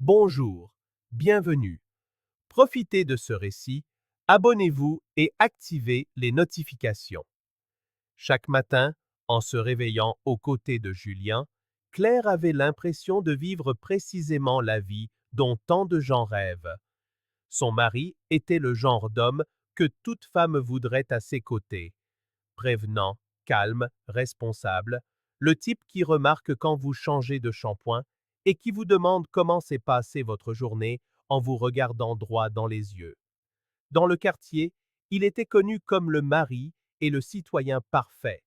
Bonjour, bienvenue. Profitez de ce récit, abonnez-vous et activez les notifications. Chaque matin, en se réveillant aux côtés de Julien, Claire avait l'impression de vivre précisément la vie dont tant de gens rêvent. Son mari était le genre d'homme que toute femme voudrait à ses côtés. Prévenant, calme, responsable, le type qui remarque quand vous changez de shampoing et qui vous demande comment s'est passée votre journée en vous regardant droit dans les yeux. Dans le quartier, il était connu comme le mari et le citoyen parfait.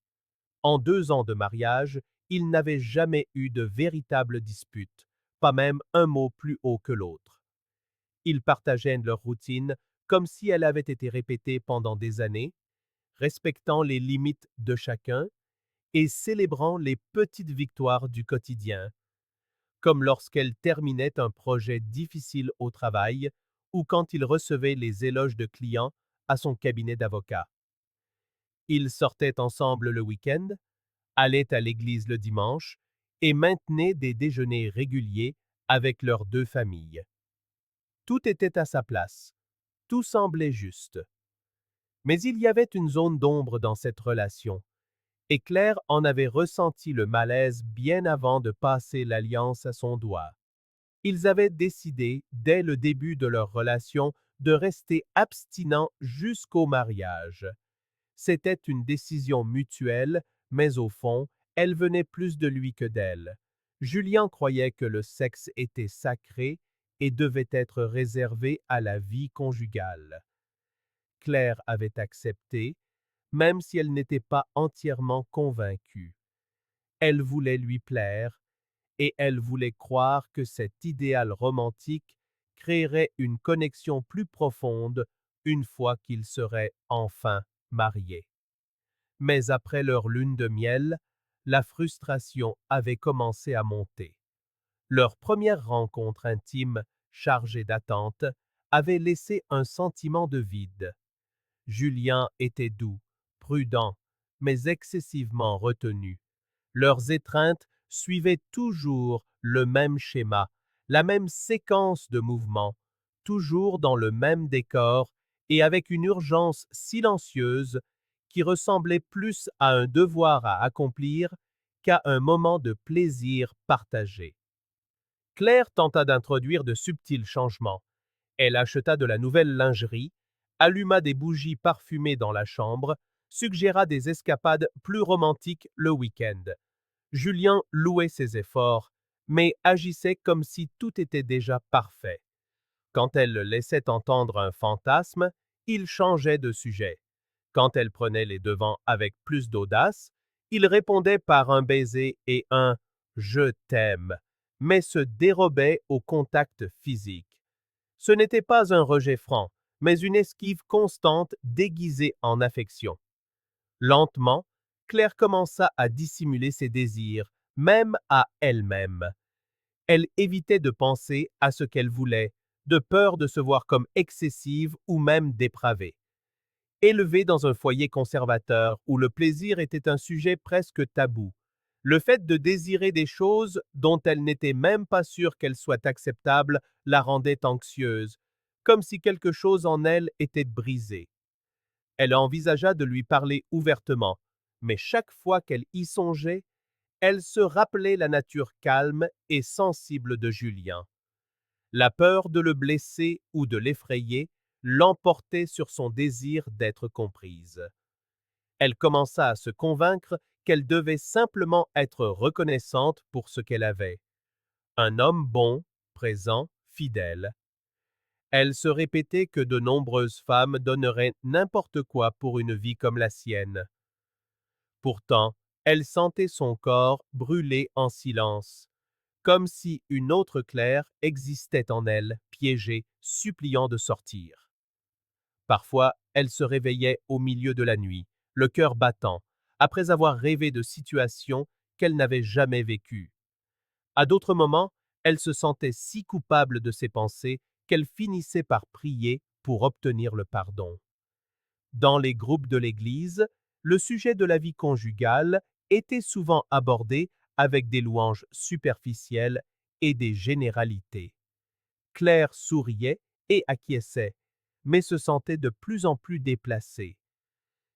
En 2 ans de mariage, ils n'avaient jamais eu de véritable dispute, pas même un mot plus haut que l'autre. Ils partageaient leur routine comme si elle avait été répétée pendant des années, respectant les limites de chacun et célébrant les petites victoires du quotidien, comme lorsqu'elle terminait un projet difficile au travail ou quand il recevait les éloges de clients à son cabinet d'avocat. Ils sortaient ensemble le week-end, allaient à l'église le dimanche et maintenaient des déjeuners réguliers avec leurs 2 familles. Tout était à sa place, tout semblait juste. Mais il y avait une zone d'ombre dans cette relation, et Claire en avait ressenti le malaise bien avant de passer l'alliance à son doigt. Ils avaient décidé, dès le début de leur relation, de rester abstinents jusqu'au mariage. C'était une décision mutuelle, mais au fond, elle venait plus de lui que d'elle. Julien croyait que le sexe était sacré et devait être réservé à la vie conjugale. Claire avait accepté, même si elle n'était pas entièrement convaincue. Elle voulait lui plaire, et elle voulait croire que cet idéal romantique créerait une connexion plus profonde une fois qu'ils seraient enfin mariés. Mais après leur lune de miel, la frustration avait commencé à monter. Leur première rencontre intime, chargée d'attente, avait laissé un sentiment de vide. Julien était doux, prudent, mais excessivement retenu. Leurs étreintes suivaient toujours le même schéma, la même séquence de mouvements, toujours dans le même décor et avec une urgence silencieuse qui ressemblait plus à un devoir à accomplir qu'à un moment de plaisir partagé. Claire tenta d'introduire de subtils changements. Elle acheta de la nouvelle lingerie, alluma des bougies parfumées dans la chambre, suggéra des escapades plus romantiques le week-end. Julien louait ses efforts, mais agissait comme si tout était déjà parfait. Quand elle le laissait entendre un fantasme, il changeait de sujet. Quand elle prenait les devants avec plus d'audace, il répondait par un baiser et un «Je t'aime», mais se dérobait au contact physique. Ce n'était pas un rejet franc, mais une esquive constante déguisée en affection. Lentement, Claire commença à dissimuler ses désirs, même à elle-même. Elle évitait de penser à ce qu'elle voulait, de peur de se voir comme excessive ou même dépravée. Élevée dans un foyer conservateur où le plaisir était un sujet presque tabou, le fait de désirer des choses dont elle n'était même pas sûre qu'elles soient acceptables la rendait anxieuse, comme si quelque chose en elle était brisé. Elle envisagea de lui parler ouvertement, mais chaque fois qu'elle y songeait, elle se rappelait la nature calme et sensible de Julien. La peur de le blesser ou de l'effrayer l'emportait sur son désir d'être comprise. Elle commença à se convaincre qu'elle devait simplement être reconnaissante pour ce qu'elle avait. Un homme bon, présent, fidèle. Elle se répétait que de nombreuses femmes donneraient n'importe quoi pour une vie comme la sienne. Pourtant, elle sentait son corps brûler en silence, comme si une autre Claire existait en elle, piégée, suppliant de sortir. Parfois, elle se réveillait au milieu de la nuit, le cœur battant, après avoir rêvé de situations qu'elle n'avait jamais vécues. À d'autres moments, elle se sentait si coupable de ses pensées qu'elle finissait par prier pour obtenir le pardon. Dans les groupes de l'Église, le sujet de la vie conjugale était souvent abordé avec des louanges superficielles et des généralités. Claire souriait et acquiesçait, mais se sentait de plus en plus déplacée.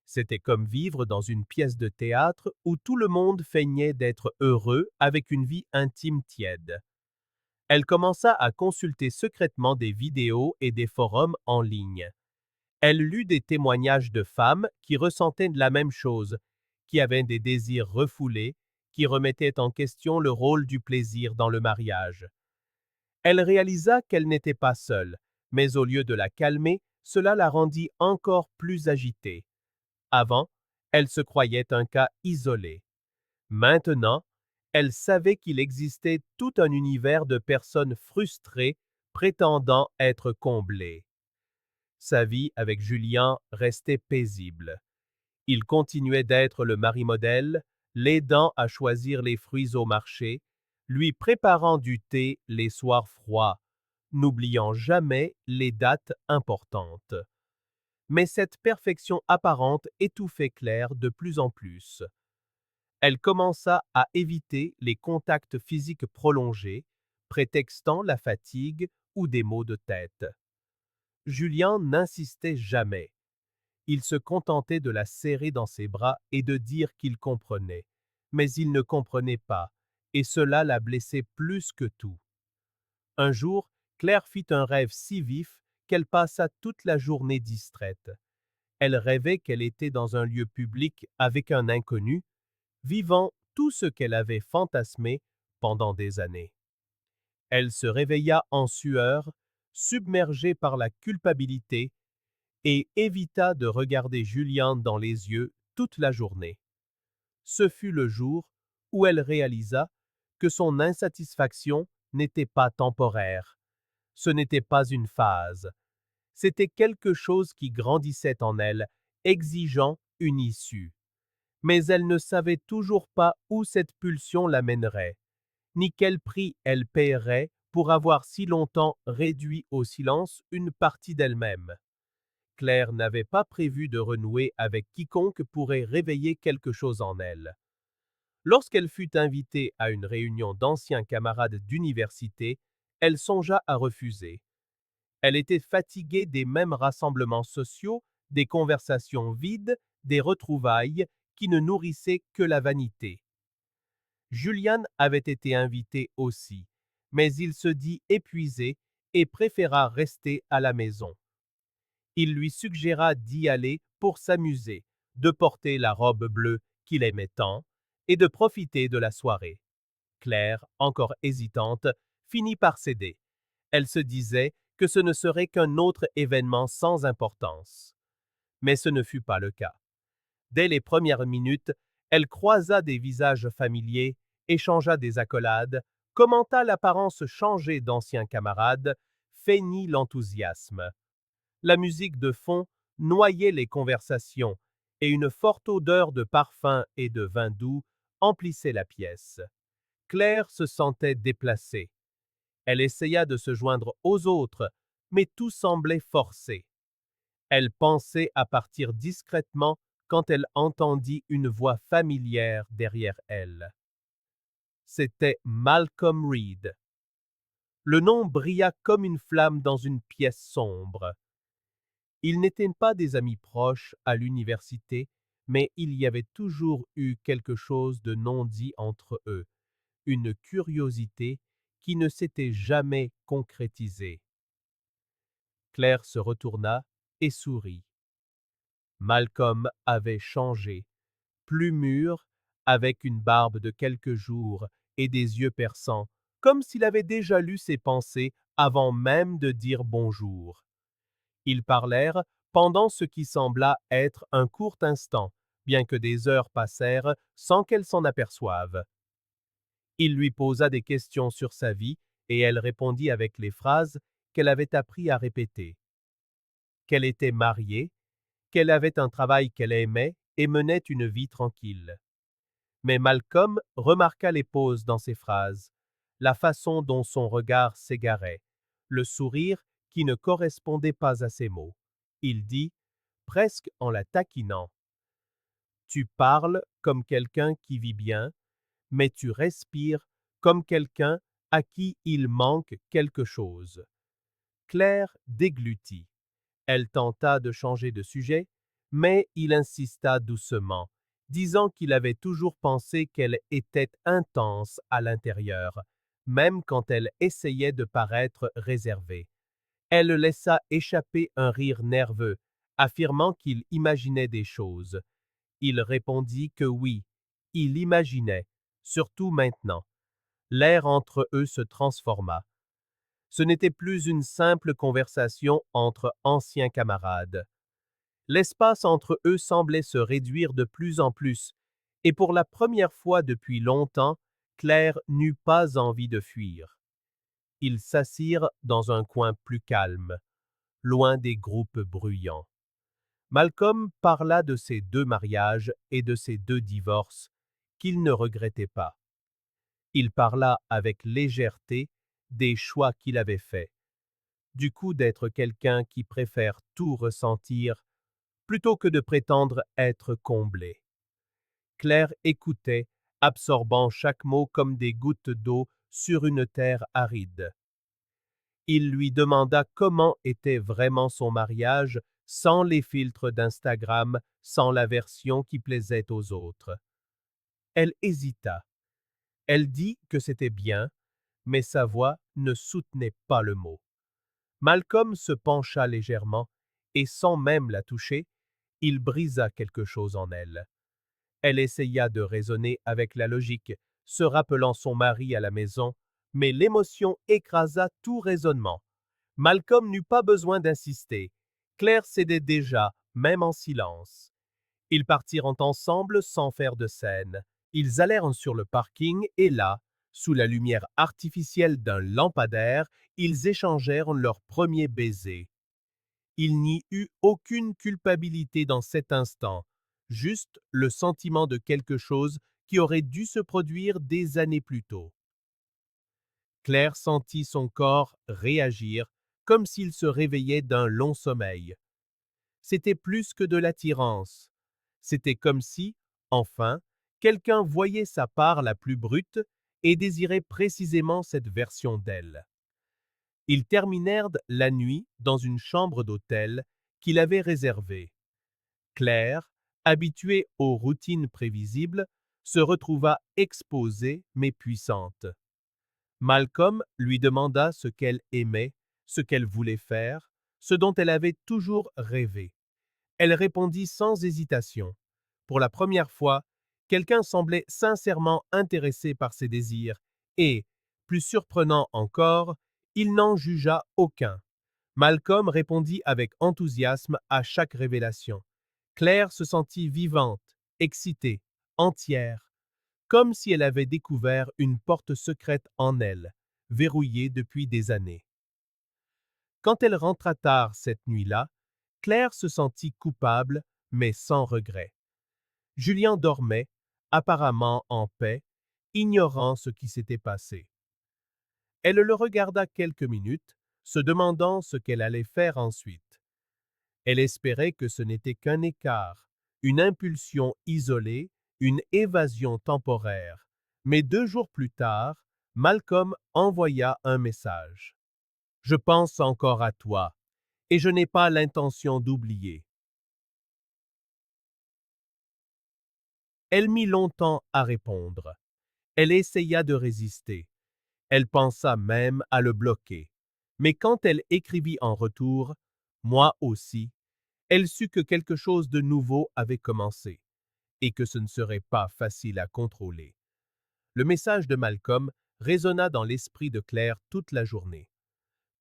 C'était comme vivre dans une pièce de théâtre où tout le monde feignait d'être heureux avec une vie intime tiède. Elle commença à consulter secrètement des vidéos et des forums en ligne. Elle lut des témoignages de femmes qui ressentaient la même chose, qui avaient des désirs refoulés, qui remettaient en question le rôle du plaisir dans le mariage. Elle réalisa qu'elle n'était pas seule, mais au lieu de la calmer, cela la rendit encore plus agitée. Avant, elle se croyait un cas isolé. Maintenant, elle savait qu'il existait tout un univers de personnes frustrées prétendant être comblées. Sa vie avec Julien restait paisible. Il continuait d'être le mari modèle, l'aidant à choisir les fruits au marché, lui préparant du thé les soirs froids, n'oubliant jamais les dates importantes. Mais cette perfection apparente étouffait Claire de plus en plus. Elle commença à éviter les contacts physiques prolongés, prétextant la fatigue ou des maux de tête. Julien n'insistait jamais. Il se contentait de la serrer dans ses bras et de dire qu'il comprenait. Mais il ne comprenait pas, et cela la blessait plus que tout. Un jour, Claire fit un rêve si vif qu'elle passa toute la journée distraite. Elle rêvait qu'elle était dans un lieu public avec un inconnu, vivant tout ce qu'elle avait fantasmé pendant des années. Elle se réveilla en sueur, submergée par la culpabilité, et évita de regarder Julien dans les yeux toute la journée. Ce fut le jour où elle réalisa que son insatisfaction n'était pas temporaire. Ce n'était pas une phase. C'était quelque chose qui grandissait en elle, exigeant une issue. Mais elle ne savait toujours pas où cette pulsion l'amènerait, ni quel prix elle paierait pour avoir si longtemps réduit au silence une partie d'elle-même. Claire n'avait pas prévu de renouer avec quiconque pourrait réveiller quelque chose en elle. Lorsqu'elle fut invitée à une réunion d'anciens camarades d'université, elle songea à refuser. Elle était fatiguée des mêmes rassemblements sociaux, des conversations vides, des retrouvailles qui ne nourrissaient que la vanité. Julian avait été invité aussi, mais il se dit épuisé et préféra rester à la maison. Il lui suggéra d'y aller pour s'amuser, de porter la robe bleue qu'il aimait tant et de profiter de la soirée. Claire, encore hésitante, finit par céder. Elle se disait que ce ne serait qu'un autre événement sans importance. Mais ce ne fut pas le cas. Dès les premières minutes, elle croisa des visages familiers, échangea des accolades, commenta l'apparence changée d'anciens camarades, feignit l'enthousiasme. La musique de fond noyait les conversations et une forte odeur de parfum et de vin doux emplissait la pièce. Claire se sentait déplacée. Elle essaya de se joindre aux autres, mais tout semblait forcé. Elle pensait à partir discrètement quand elle entendit une voix familière derrière elle. C'était Malcolm Reed. Le nom brilla comme une flamme dans une pièce sombre. Ils n'étaient pas des amis proches à l'université, mais il y avait toujours eu quelque chose de non dit entre eux, une curiosité qui ne s'était jamais concrétisée. Claire se retourna et sourit. Malcolm avait changé, plus mûr, avec une barbe de quelques jours et des yeux perçants, comme s'il avait déjà lu ses pensées avant même de dire bonjour. Ils parlèrent pendant ce qui sembla être un court instant, bien que des heures passèrent sans qu'elle s'en aperçoive. Il lui posa des questions sur sa vie et elle répondit avec les phrases qu'elle avait appris à répéter. Qu'elle était mariée, qu'elle avait un travail qu'elle aimait et menait une vie tranquille. Mais Malcolm remarqua les pauses dans ses phrases, la façon dont son regard s'égarait, le sourire qui ne correspondait pas à ses mots. Il dit, presque en la taquinant, tu parles comme quelqu'un qui vit bien, mais tu respires comme quelqu'un à qui il manque quelque chose. Claire déglutit. Elle tenta de changer de sujet, mais il insista doucement, disant qu'il avait toujours pensé qu'elle était intense à l'intérieur, même quand elle essayait de paraître réservée. Elle laissa échapper un rire nerveux, affirmant qu'il imaginait des choses. Il répondit que oui, il imaginait, surtout maintenant. L'air entre eux se transforma. Ce n'était plus une simple conversation entre anciens camarades. L'espace entre eux semblait se réduire de plus en plus, et pour la première fois depuis longtemps, Claire n'eut pas envie de fuir. Ils s'assirent dans un coin plus calme, loin des groupes bruyants. Malcolm parla de ses 2 mariages et de ses 2 divorces, qu'il ne regrettait pas. Il parla avec légèreté des choix qu'il avait faits, du coup d'être quelqu'un qui préfère tout ressentir plutôt que de prétendre être comblé. Claire écoutait, absorbant chaque mot comme des gouttes d'eau sur une terre aride. Il lui demanda comment était vraiment son mariage sans les filtres d'Instagram, sans la version qui plaisait aux autres. Elle hésita. Elle dit que c'était bien, mais sa voix ne soutenait pas le mot. Malcolm se pencha légèrement et sans même la toucher, il brisa quelque chose en elle. Elle essaya de raisonner avec la logique, se rappelant son mari à la maison, mais l'émotion écrasa tout raisonnement. Malcolm n'eut pas besoin d'insister. Claire cédait déjà, même en silence. Ils partirent ensemble sans faire de scène. Ils allèrent sur le parking et là, sous la lumière artificielle d'un lampadaire, ils échangèrent leur premier baiser. Il n'y eut aucune culpabilité dans cet instant, juste le sentiment de quelque chose qui aurait dû se produire des années plus tôt. Claire sentit son corps réagir comme s'il se réveillait d'un long sommeil. C'était plus que de l'attirance. C'était comme si, enfin, quelqu'un voyait sa part la plus brute et désirait précisément cette version d'elle. Ils terminèrent la nuit dans une chambre d'hôtel qu'il avait réservée. Claire, habituée aux routines prévisibles, se retrouva exposée mais puissante. Malcolm lui demanda ce qu'elle aimait, ce qu'elle voulait faire, ce dont elle avait toujours rêvé. Elle répondit sans hésitation. Pour la première fois, quelqu'un semblait sincèrement intéressé par ses désirs et, plus surprenant encore, il n'en jugea aucun. Malcolm répondit avec enthousiasme à chaque révélation. Claire se sentit vivante, excitée, entière, comme si elle avait découvert une porte secrète en elle, verrouillée depuis des années. Quand elle rentra tard cette nuit-là, Claire se sentit coupable, mais sans regret. Julien dormait, apparemment en paix, ignorant ce qui s'était passé. Elle le regarda quelques minutes, se demandant ce qu'elle allait faire ensuite. Elle espérait que ce n'était qu'un écart, une impulsion isolée, une évasion temporaire. Mais 2 jours plus tard, Malcolm envoya un message. Je pense encore à toi, et je n'ai pas l'intention d'oublier. Elle mit longtemps à répondre. Elle essaya de résister. Elle pensa même à le bloquer. Mais quand elle écrivit en retour, moi aussi, elle sut que quelque chose de nouveau avait commencé et que ce ne serait pas facile à contrôler. Le message de Malcolm résonna dans l'esprit de Claire toute la journée.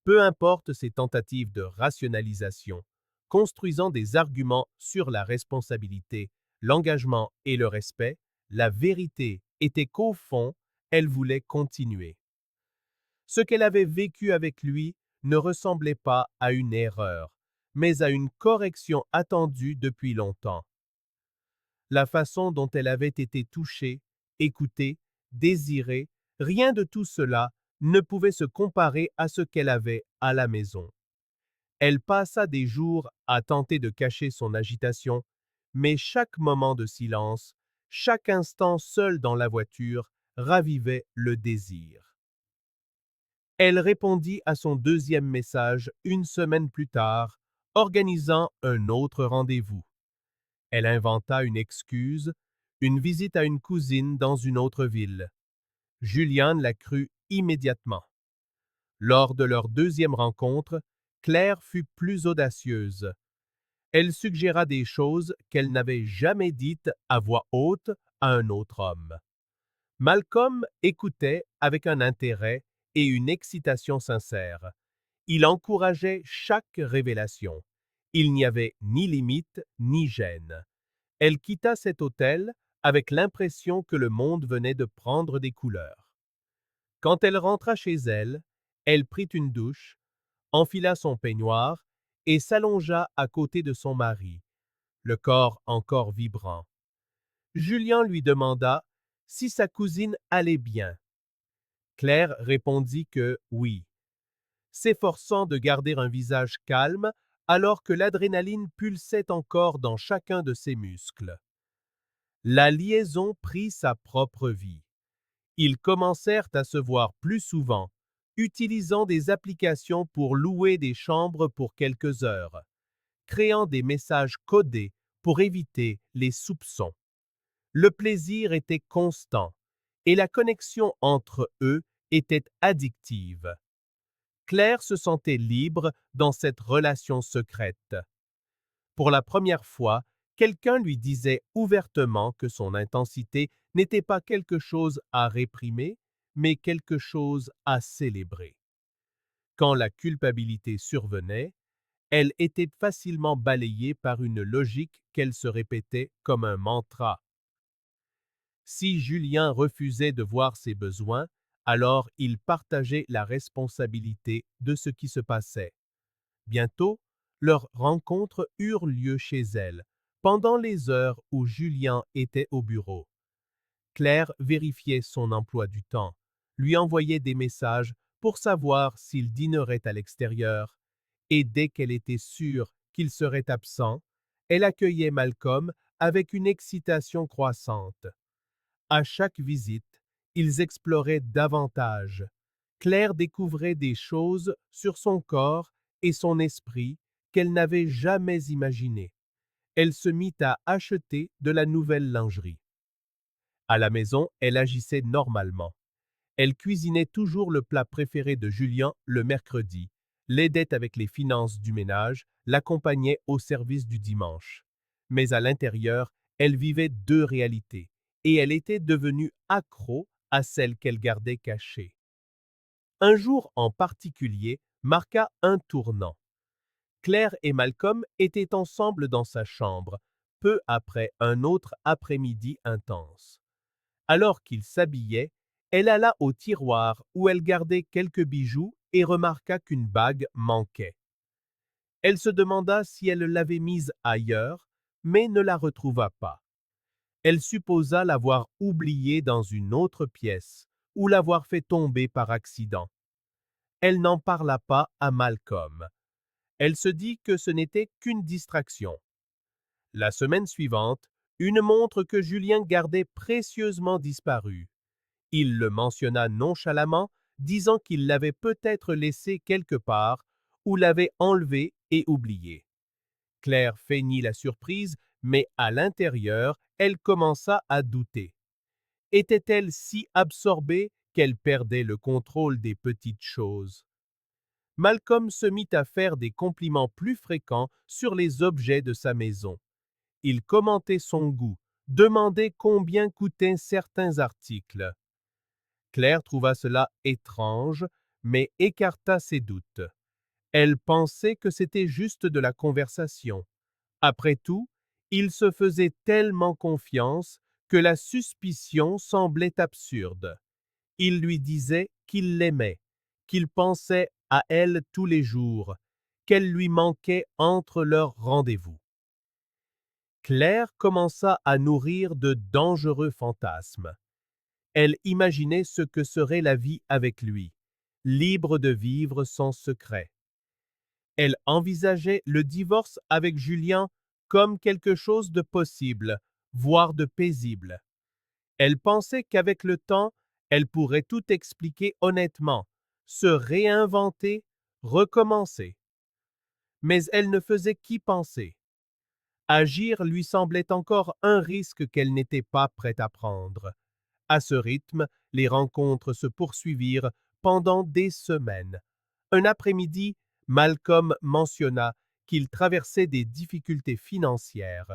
Peu importe ses tentatives de rationalisation, construisant des arguments sur la responsabilité, l'engagement et le respect, la vérité était qu'au fond, elle voulait continuer. Ce qu'elle avait vécu avec lui ne ressemblait pas à une erreur, mais à une correction attendue depuis longtemps. La façon dont elle avait été touchée, écoutée, désirée, rien de tout cela ne pouvait se comparer à ce qu'elle avait à la maison. Elle passa des jours à tenter de cacher son agitation, mais chaque moment de silence, chaque instant seul dans la voiture, ravivait le désir. Elle répondit à son deuxième message une semaine plus tard, organisant un autre rendez-vous. Elle inventa une excuse, une visite à une cousine dans une autre ville. Julian la crut immédiatement. Lors de leur deuxième rencontre, Claire fut plus audacieuse. Elle suggéra des choses qu'elle n'avait jamais dites à voix haute à un autre homme. Malcolm écoutait avec un intérêt et une excitation sincère. Il encourageait chaque révélation. Il n'y avait ni limite ni gêne. Elle quitta cet hôtel avec l'impression que le monde venait de prendre des couleurs. Quand elle rentra chez elle, elle prit une douche, enfila son peignoir et s'allongea à côté de son mari, le corps encore vibrant. Julien lui demanda si sa cousine allait bien. Claire répondit que oui, s'efforçant de garder un visage calme alors que l'adrénaline pulsait encore dans chacun de ses muscles. La liaison prit sa propre vie. Ils commencèrent à se voir plus souvent, utilisant des applications pour louer des chambres pour quelques heures, créant des messages codés pour éviter les soupçons. Le plaisir était constant et la connexion entre eux était addictive. Claire se sentait libre dans cette relation secrète. Pour la première fois, quelqu'un lui disait ouvertement que son intensité n'était pas quelque chose à réprimer, mais quelque chose à célébrer. Quand la culpabilité survenait, elle était facilement balayée par une logique qu'elle se répétait comme un mantra. Si Julien refusait de voir ses besoins, alors il partageait la responsabilité de ce qui se passait. Bientôt, leurs rencontres eurent lieu chez elle, pendant les heures où Julien était au bureau. Claire vérifiait son emploi du temps, lui envoyait des messages pour savoir s'il dînerait à l'extérieur, et dès qu'elle était sûre qu'il serait absent, elle accueillait Malcolm avec une excitation croissante. À chaque visite, ils exploraient davantage. Claire découvrait des choses sur son corps et son esprit qu'elle n'avait jamais imaginées. Elle se mit à acheter de la nouvelle lingerie. À la maison, elle agissait normalement. Elle cuisinait toujours le plat préféré de Julien le mercredi, l'aidait avec les finances du ménage, l'accompagnait au service du dimanche. Mais à l'intérieur, elle vivait deux réalités, et elle était devenue accro à celle qu'elle gardait cachée. Un jour en particulier marqua un tournant. Claire et Malcolm étaient ensemble dans sa chambre, peu après un autre après-midi intense. Alors qu'il s'habillait, elle alla au tiroir où elle gardait quelques bijoux et remarqua qu'une bague manquait. Elle se demanda si elle l'avait mise ailleurs, mais ne la retrouva pas. Elle supposa l'avoir oubliée dans une autre pièce ou l'avoir fait tomber par accident. Elle n'en parla pas à Malcolm. Elle se dit que ce n'était qu'une distraction. La semaine suivante, une montre que Julien gardait précieusement disparut. Il le mentionna nonchalamment, disant qu'il l'avait peut-être laissée quelque part ou l'avait enlevée et oubliée. Claire feignit la surprise, mais à l'intérieur, elle commença à douter. Était-elle si absorbée qu'elle perdait le contrôle des petites choses? Malcolm se mit à faire des compliments plus fréquents sur les objets de sa maison. Il commentait son goût, demandait combien coûtaient certains articles. Claire trouva cela étrange, mais écarta ses doutes. Elle pensait que c'était juste de la conversation. Après tout, il se faisait tellement confiance que la suspicion semblait absurde. Il lui disait qu'il l'aimait, qu'il pensait à elle tous les jours, qu'elle lui manquait entre leurs rendez-vous. Claire commença à nourrir de dangereux fantasmes. Elle imaginait ce que serait la vie avec lui, libre de vivre sans secret. Elle envisageait le divorce avec Julien comme quelque chose de possible, voire de paisible. Elle pensait qu'avec le temps, elle pourrait tout expliquer honnêtement, se réinventer, recommencer. Mais elle ne faisait qu'y penser. Agir lui semblait encore un risque qu'elle n'était pas prête à prendre. À ce rythme, les rencontres se poursuivirent pendant des semaines. Un après-midi, Malcolm mentionna qu'il traversait des difficultés financières.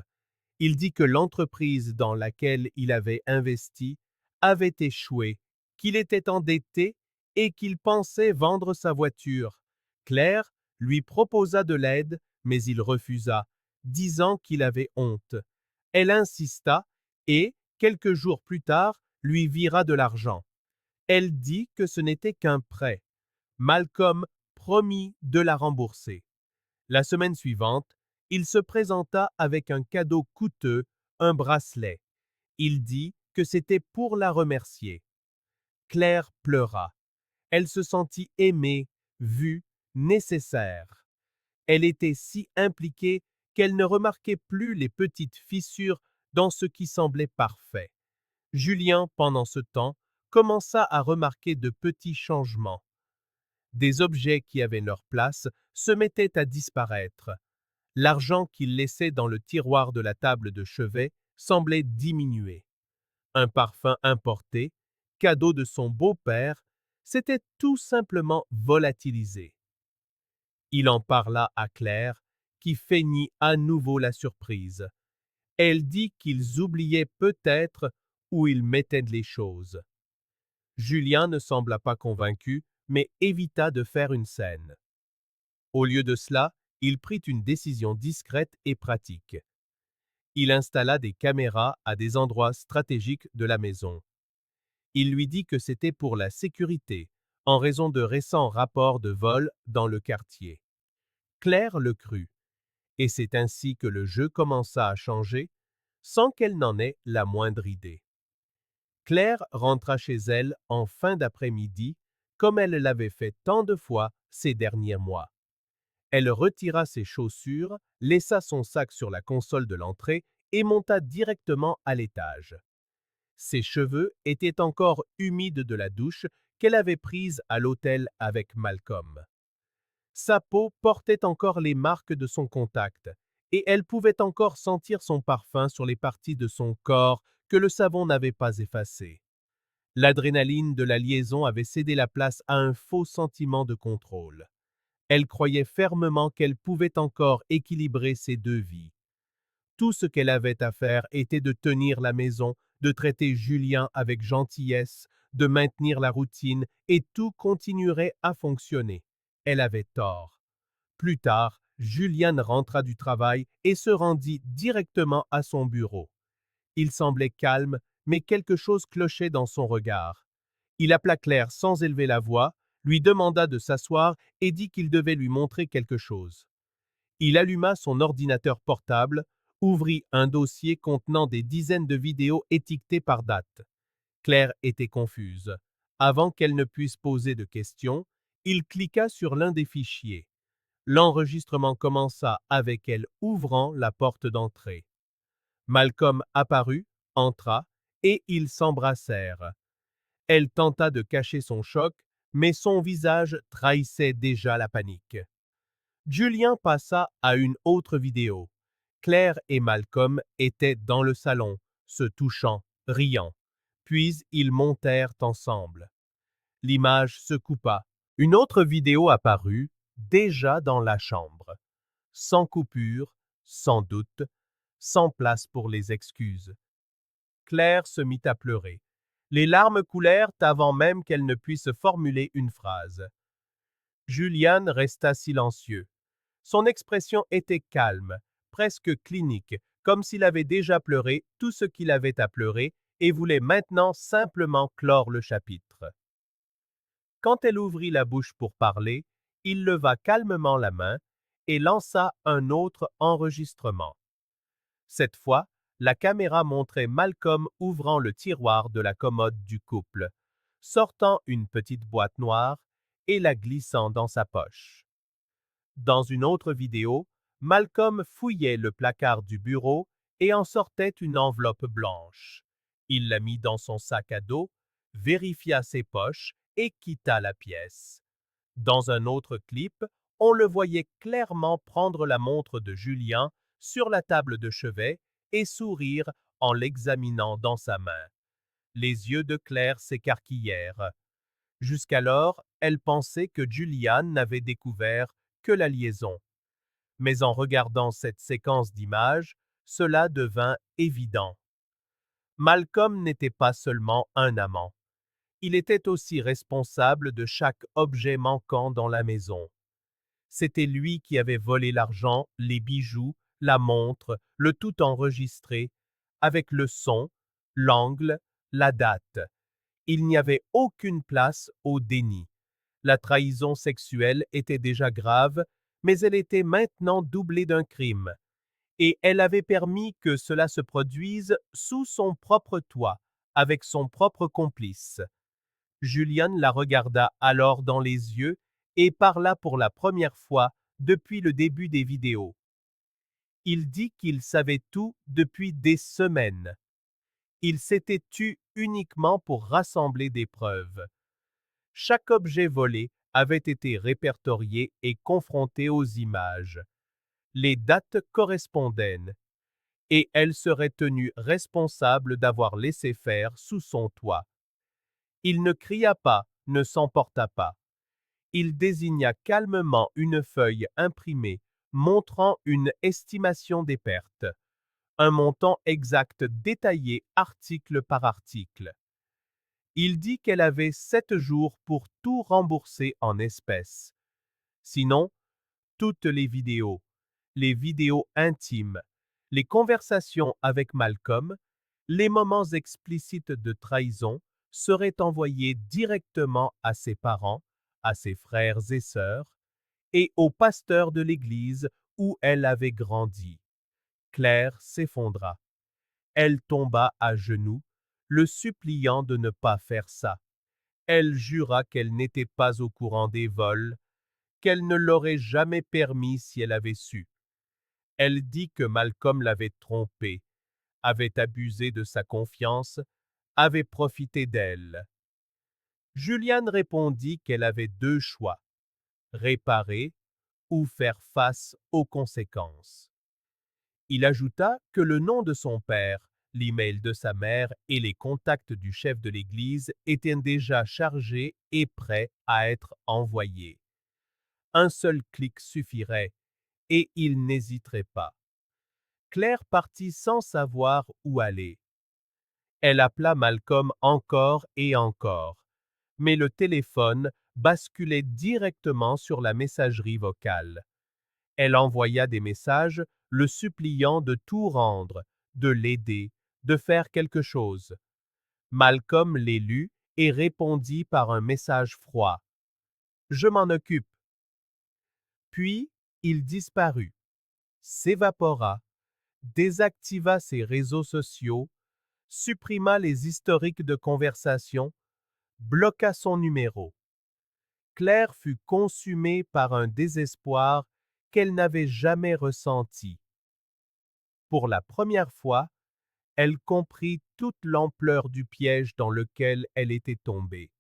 Il dit que l'entreprise dans laquelle il avait investi avait échoué, qu'il était endetté et qu'il pensait vendre sa voiture. Claire lui proposa de l'aide, mais il refusa, disant qu'il avait honte. Elle insista et, quelques jours plus tard, lui vira de l'argent. Elle dit que ce n'était qu'un prêt. Malcolm promit de la rembourser. La semaine suivante, il se présenta avec un cadeau coûteux, un bracelet. Il dit que c'était pour la remercier. Claire pleura. Elle se sentit aimée, vue, nécessaire. Elle était si impliquée qu'elle ne remarquait plus les petites fissures dans ce qui semblait parfait. Julien, pendant ce temps, commença à remarquer de petits changements. Des objets qui avaient leur place se mettaient à disparaître. L'argent qu'il laissait dans le tiroir de la table de chevet semblait diminuer. Un parfum importé, cadeau de son beau-père, s'était tout simplement volatilisé. Il en parla à Claire, qui feignit à nouveau la surprise. Elle dit qu'ils oubliaient peut-être où ils mettaient les choses. Julien ne sembla pas convaincu, mais évita de faire une scène. Au lieu de cela, il prit une décision discrète et pratique. Il installa des caméras à des endroits stratégiques de la maison. Il lui dit que c'était pour la sécurité, en raison de récents rapports de vol dans le quartier. Claire le crut, et c'est ainsi que le jeu commença à changer, sans qu'elle n'en ait la moindre idée. Claire rentra chez elle en fin d'après-midi, comme elle l'avait fait tant de fois ces derniers mois. Elle retira ses chaussures, laissa son sac sur la console de l'entrée et monta directement à l'étage. Ses cheveux étaient encore humides de la douche qu'elle avait prise à l'hôtel avec Malcolm. Sa peau portait encore les marques de son contact, et elle pouvait encore sentir son parfum sur les parties de son corps que le savon n'avait pas effacées. L'adrénaline de la liaison avait cédé la place à un faux sentiment de contrôle. Elle croyait fermement qu'elle pouvait encore équilibrer ces deux vies. Tout ce qu'elle avait à faire était de tenir la maison, de traiter Julien avec gentillesse, de maintenir la routine, et tout continuerait à fonctionner. Elle avait tort. Plus tard, Julien rentra du travail et se rendit directement à son bureau. Il semblait calme, mais quelque chose clochait dans son regard. Il appela Claire sans élever la voix, lui demanda de s'asseoir et dit qu'il devait lui montrer quelque chose. Il alluma son ordinateur portable, ouvrit un dossier contenant des dizaines de vidéos étiquetées par date. Claire était confuse. Avant qu'elle ne puisse poser de questions, il cliqua sur l'un des fichiers. L'enregistrement commença avec elle ouvrant la porte d'entrée. Malcolm apparut, entra, et ils s'embrassèrent. Elle tenta de cacher son choc, mais son visage trahissait déjà la panique. Julien passa à une autre vidéo. Claire et Malcolm étaient dans le salon, se touchant, riant. Puis ils montèrent ensemble. L'image se coupa. Une autre vidéo apparut, déjà dans la chambre. Sans coupure, sans doute, sans place pour les excuses. Claire se mit à pleurer. Les larmes coulèrent avant même qu'elle ne puisse formuler une phrase. Julian resta silencieux. Son expression était calme, presque clinique, comme s'il avait déjà pleuré tout ce qu'il avait à pleurer et voulait maintenant simplement clore le chapitre. Quand elle ouvrit la bouche pour parler, il leva calmement la main et lança un autre enregistrement. Cette fois, la caméra montrait Malcolm ouvrant le tiroir de la commode du couple, sortant une petite boîte noire et la glissant dans sa poche. Dans une autre vidéo, Malcolm fouillait le placard du bureau et en sortait une enveloppe blanche. Il la mit dans son sac à dos, vérifia ses poches et quitta la pièce. Dans un autre clip, on le voyait clairement prendre la montre de Julien sur la table de chevet et sourire en l'examinant dans sa main. Les yeux de Claire s'écarquillèrent. Jusqu'alors, elle pensait que Julian n'avait découvert que la liaison. Mais en regardant cette séquence d'images, cela devint évident. Malcolm n'était pas seulement un amant. Il était aussi responsable de chaque objet manquant dans la maison. C'était lui qui avait volé l'argent, les bijoux, la montre, le tout enregistré, avec le son, l'angle, la date. Il n'y avait aucune place au déni. La trahison sexuelle était déjà grave, mais elle était maintenant doublée d'un crime. Et elle avait permis que cela se produise sous son propre toit, avec son propre complice. Julian la regarda alors dans les yeux et parla pour la première fois depuis le début des vidéos. Il dit qu'il savait tout depuis des semaines. Il s'était tu uniquement pour rassembler des preuves. Chaque objet volé avait été répertorié et confronté aux images. Les dates correspondaient, et elle serait tenue responsable d'avoir laissé faire sous son toit. Il ne cria pas, ne s'emporta pas. Il désigna calmement une feuille imprimée montrant une estimation des pertes, un montant exact détaillé article par article. Il dit qu'elle avait 7 jours pour tout rembourser en espèces. Sinon, toutes les vidéos intimes, les conversations avec Malcolm, les moments explicites de trahison seraient envoyés directement à ses parents, à ses frères et sœurs, et au pasteur de l'église où elle avait grandi. Claire s'effondra. Elle tomba à genoux, le suppliant de ne pas faire ça. Elle jura qu'elle n'était pas au courant des vols, qu'elle ne l'aurait jamais permis si elle avait su. Elle dit que Malcolm l'avait trompée, avait abusé de sa confiance, avait profité d'elle. Julian répondit qu'elle avait 2 choix, réparer ou faire face aux conséquences. Il ajouta que le nom de son père, l'email de sa mère et les contacts du chef de l'Église étaient déjà chargés et prêts à être envoyés. Un seul clic suffirait, et il n'hésiterait pas. Claire partit sans savoir où aller. Elle appela Malcolm encore et encore, mais le téléphone basculait directement sur la messagerie vocale. Elle envoya des messages le suppliant de tout rendre, de l'aider, de faire quelque chose. Malcolm les lut et répondit par un message froid. « Je m'en occupe. » Puis, il disparut, s'évapora, désactiva ses réseaux sociaux, supprima les historiques de conversation, bloqua son numéro. Claire fut consumée par un désespoir qu'elle n'avait jamais ressenti. Pour la première fois, elle comprit toute l'ampleur du piège dans lequel elle était tombée.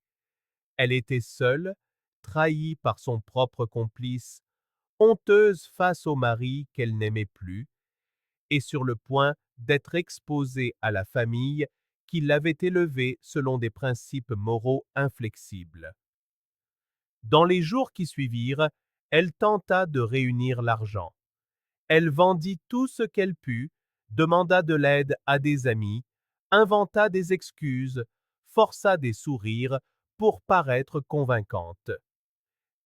Elle était seule, trahie par son propre complice, honteuse face au mari qu'elle n'aimait plus, et sur le point d'être exposée à la famille qui l'avait élevée selon des principes moraux inflexibles. Dans les jours qui suivirent, elle tenta de réunir l'argent. Elle vendit tout ce qu'elle put, demanda de l'aide à des amis, inventa des excuses, força des sourires pour paraître convaincante.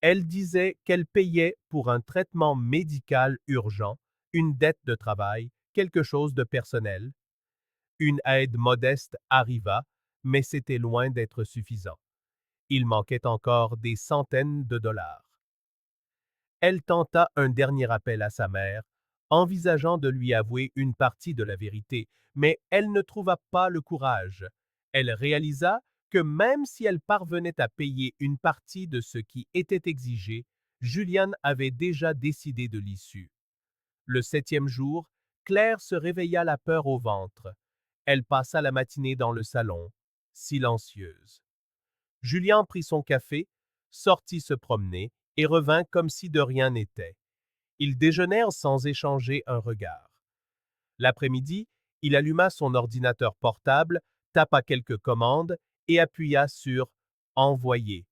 Elle disait qu'elle payait pour un traitement médical urgent, une dette de travail, quelque chose de personnel. Une aide modeste arriva, mais c'était loin d'être suffisant. Il manquait encore des centaines de dollars. Elle tenta un dernier appel à sa mère, envisageant de lui avouer une partie de la vérité, mais elle ne trouva pas le courage. Elle réalisa que même si elle parvenait à payer une partie de ce qui était exigé, Julian avait déjà décidé de l'issue. Le 7e jour, Claire se réveilla la peur au ventre. Elle passa la matinée dans le salon, silencieuse. Julian prit son café, sortit se promener et revint comme si de rien n'était. Ils déjeunèrent sans échanger un regard. L'après-midi, il alluma son ordinateur portable, tapa quelques commandes et appuya sur Envoyer.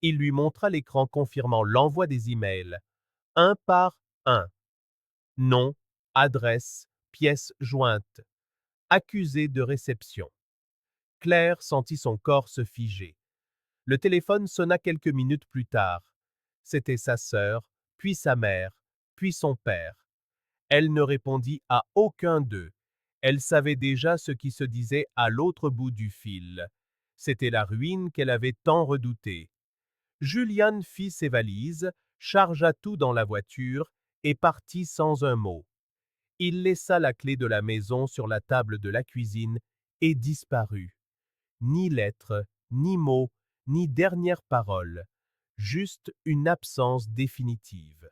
Il lui montra l'écran confirmant l'envoi des emails, un par un. Nom, adresse, pièce jointe. Accusé de réception. Claire sentit son corps se figer. Le téléphone sonna quelques minutes plus tard. C'était sa sœur, puis sa mère, puis son père. Elle ne répondit à aucun d'eux. Elle savait déjà ce qui se disait à l'autre bout du fil. C'était la ruine qu'elle avait tant redoutée. Julian fit ses valises, chargea tout dans la voiture et partit sans un mot. Il laissa la clé de la maison sur la table de la cuisine et disparut. Ni lettre, ni mot, ni dernière parole, juste une absence définitive.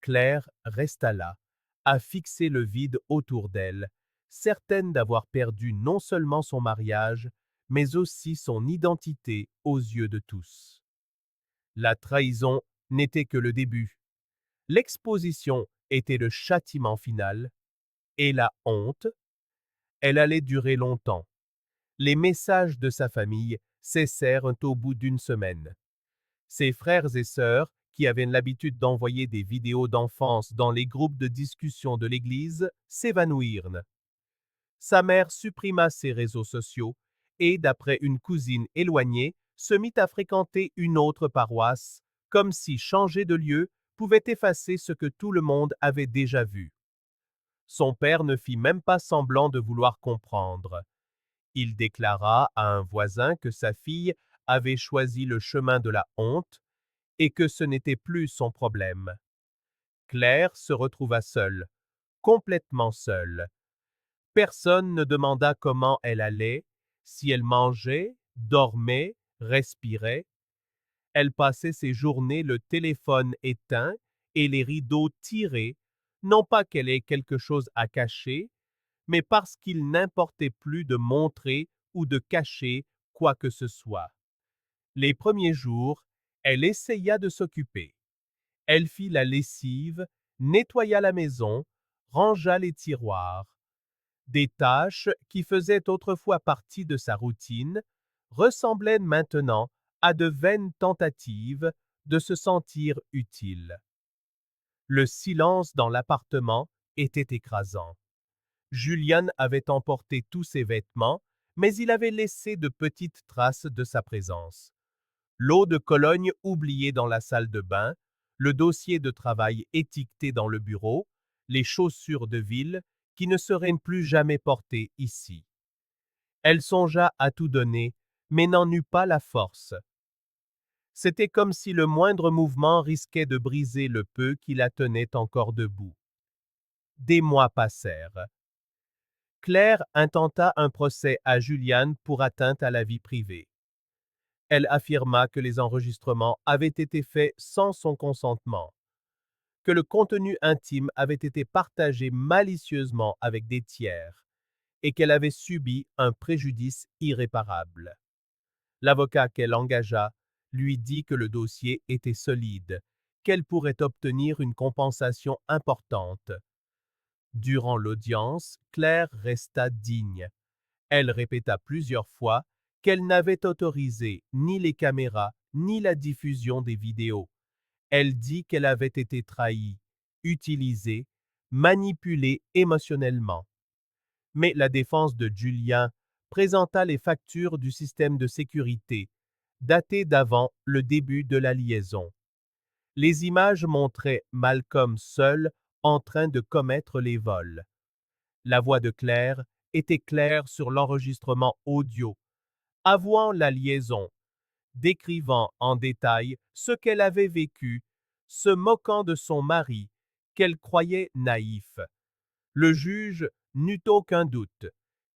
Claire resta là, à fixer le vide autour d'elle, certaine d'avoir perdu non seulement son mariage, mais aussi son identité aux yeux de tous. La trahison n'était que le début. L'exposition était le châtiment final, et la honte, elle allait durer longtemps. Les messages de sa famille cessèrent au bout d'une semaine. Ses frères et sœurs, qui avaient l'habitude d'envoyer des vidéos d'enfance dans les groupes de discussion de l'Église, s'évanouirent. Sa mère supprima ses réseaux sociaux et, d'après une cousine éloignée, se mit à fréquenter une autre paroisse, comme si changer de lieu pouvait effacer ce que tout le monde avait déjà vu. Son père ne fit même pas semblant de vouloir comprendre. Il déclara à un voisin que sa fille avait choisi le chemin de la honte et que ce n'était plus son problème. Claire se retrouva seule, complètement seule. Personne ne demanda comment elle allait, si elle mangeait, dormait, respirait. Elle passait ses journées le téléphone éteint et les rideaux tirés, non pas qu'elle ait quelque chose à cacher, mais parce qu'il n'importait plus de montrer ou de cacher quoi que ce soit. Les premiers jours, elle essaya de s'occuper. Elle fit la lessive, nettoya la maison, rangea les tiroirs. Des tâches qui faisaient autrefois partie de sa routine ressemblaient maintenant à de vaines tentatives de se sentir utile. Le silence dans l'appartement était écrasant. Julian avait emporté tous ses vêtements, mais il avait laissé de petites traces de sa présence. L'eau de Cologne oubliée dans la salle de bain, le dossier de travail étiqueté dans le bureau, les chaussures de ville qui ne seraient plus jamais portées ici. Elle songea à tout donner, mais n'en eut pas la force. C'était comme si le moindre mouvement risquait de briser le peu qui la tenait encore debout. Des mois passèrent. Claire intenta un procès à Julian pour atteinte à la vie privée. Elle affirma que les enregistrements avaient été faits sans son consentement, que le contenu intime avait été partagé malicieusement avec des tiers et qu'elle avait subi un préjudice irréparable. L'avocat qu'elle engagea lui dit que le dossier était solide, qu'elle pourrait obtenir une compensation importante. Durant l'audience, Claire resta digne. Elle répéta plusieurs fois qu'elle n'avait autorisé ni les caméras ni la diffusion des vidéos. Elle dit qu'elle avait été trahie, utilisée, manipulée émotionnellement. Mais la défense de Julien présenta les factures du système de sécurité, datées d'avant le début de la liaison. Les images montraient Malcolm seul en train de commettre les vols. La voix de Claire était claire sur l'enregistrement audio, avouant la liaison, décrivant en détail ce qu'elle avait vécu, se moquant de son mari, qu'elle croyait naïf. Le juge n'eut aucun doute.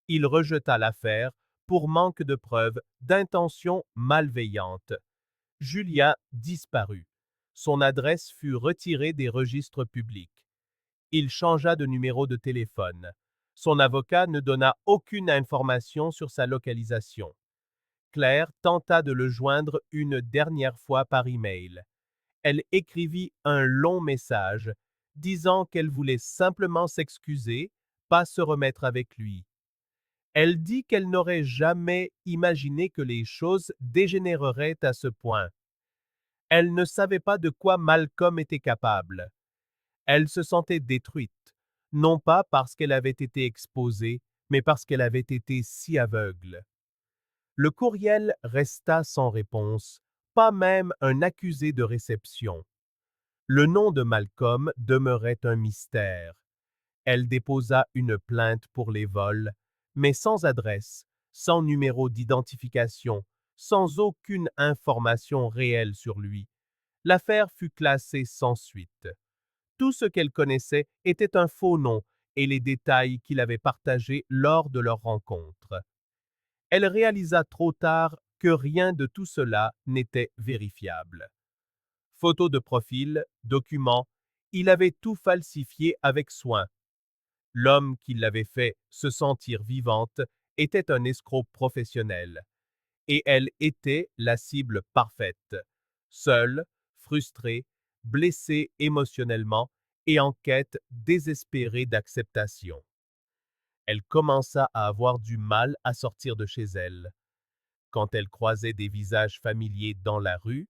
Il rejeta l'affaire pour manque de preuves d'intention malveillante. Julia disparut. Son adresse fut retirée des registres publics. Il changea de numéro de téléphone. Son avocat ne donna aucune information sur sa localisation. Claire tenta de le joindre une dernière fois par email. Elle écrivit un long message disant qu'elle voulait simplement s'excuser, pas se remettre avec lui. Elle dit qu'elle n'aurait jamais imaginé que les choses dégénéreraient à ce point. Elle ne savait pas de quoi Malcolm était capable. Elle se sentait détruite, non pas parce qu'elle avait été exposée, mais parce qu'elle avait été si aveugle. Le courriel resta sans réponse, pas même un accusé de réception. Le nom de Malcolm demeurait un mystère. Elle déposa une plainte pour les vols, mais sans adresse, sans numéro d'identification, sans aucune information réelle sur lui. L'affaire fut classée sans suite. Tout ce qu'elle connaissait était un faux nom et les détails qu'il avait partagés lors de leur rencontre. Elle réalisa trop tard que rien de tout cela n'était vérifiable. Photos de profil, documents, il avait tout falsifié avec soin. L'homme qui l'avait fait se sentir vivante était un escroc professionnel, et elle était la cible parfaite. Seule, frustrée, blessée émotionnellement et en quête désespérée d'acceptation. Elle commença à avoir du mal à sortir de chez elle. Quand elle croisait des visages familiers dans la rue,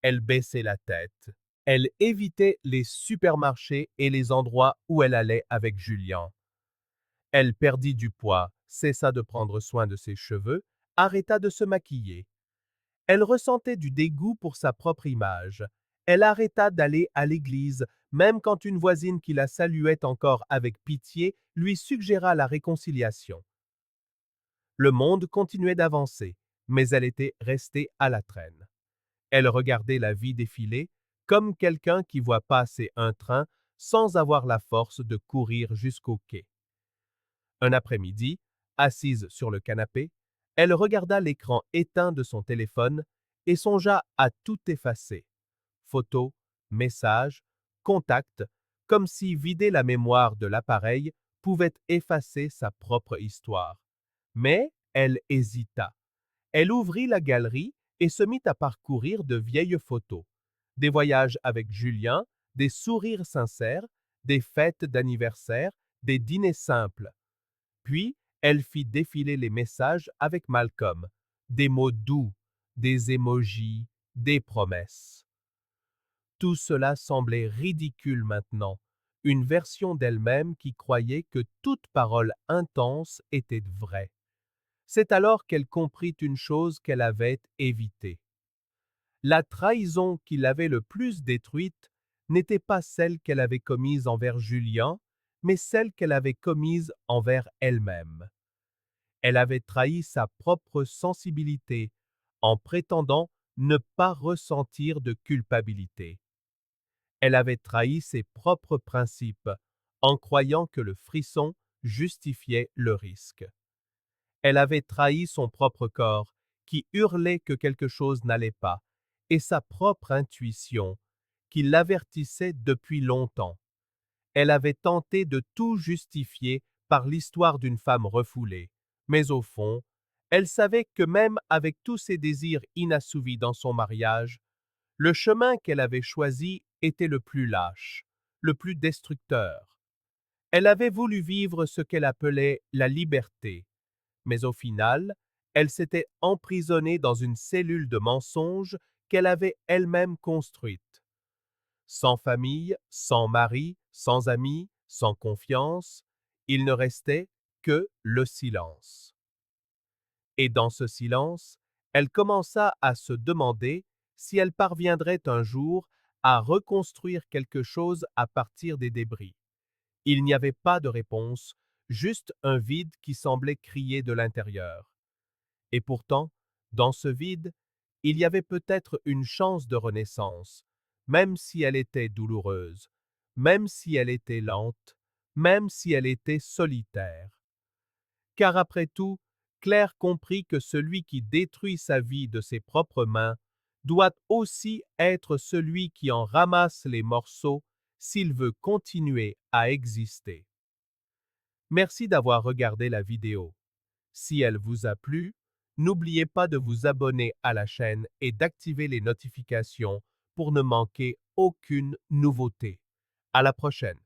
elle baissait la tête. Elle évitait les supermarchés et les endroits où elle allait avec Julien. Elle perdit du poids, cessa de prendre soin de ses cheveux, arrêta de se maquiller. Elle ressentait du dégoût pour sa propre image. Elle arrêta d'aller à l'église, même quand une voisine qui la saluait encore avec pitié lui suggéra la réconciliation. Le monde continuait d'avancer, mais elle était restée à la traîne. Elle regardait la vie défiler comme quelqu'un qui voit passer un train sans avoir la force de courir jusqu'au quai. Un après-midi, assise sur le canapé, elle regarda l'écran éteint de son téléphone et songea à tout effacer. Photos, messages, contacts, comme si vider la mémoire de l'appareil pouvait effacer sa propre histoire. Mais elle hésita. Elle ouvrit la galerie et se mit à parcourir de vieilles photos. Des voyages avec Julien, des sourires sincères, des fêtes d'anniversaire, des dîners simples. Puis, elle fit défiler les messages avec Malcolm, des mots doux, des émojis, des promesses. Tout cela semblait ridicule maintenant, une version d'elle-même qui croyait que toute parole intense était vraie. C'est alors qu'elle comprit une chose qu'elle avait évitée. La trahison qui l'avait le plus détruite n'était pas celle qu'elle avait commise envers Julien, mais celle qu'elle avait commise envers elle-même. Elle avait trahi sa propre sensibilité en prétendant ne pas ressentir de culpabilité. Elle avait trahi ses propres principes en croyant que le frisson justifiait le risque. Elle avait trahi son propre corps qui hurlait que quelque chose n'allait pas et sa propre intuition qui l'avertissait depuis longtemps. Elle avait tenté de tout justifier par l'histoire d'une femme refoulée, mais au fond, elle savait que même avec tous ses désirs inassouvis dans son mariage, le chemin qu'elle avait choisi était le plus lâche, le plus destructeur. Elle avait voulu vivre ce qu'elle appelait la liberté, mais au final, elle s'était emprisonnée dans une cellule de mensonges qu'elle avait elle-même construite. Sans famille, sans mari, sans amis, sans confiance, il ne restait que le silence. Et dans ce silence, elle commença à se demander si elle parviendrait un jour à reconstruire quelque chose à partir des débris. Il n'y avait pas de réponse, juste un vide qui semblait crier de l'intérieur. Et pourtant, dans ce vide, il y avait peut-être une chance de renaissance, même si elle était douloureuse, même si elle était lente, même si elle était solitaire. Car après tout, Claire comprit que celui qui détruit sa vie de ses propres mains doit aussi être celui qui en ramasse les morceaux s'il veut continuer à exister. Merci d'avoir regardé la vidéo. Si elle vous a plu, N'oubliez pas de vous abonner à la chaîne et d'activer les notifications pour ne manquer aucune nouveauté. À la prochaine!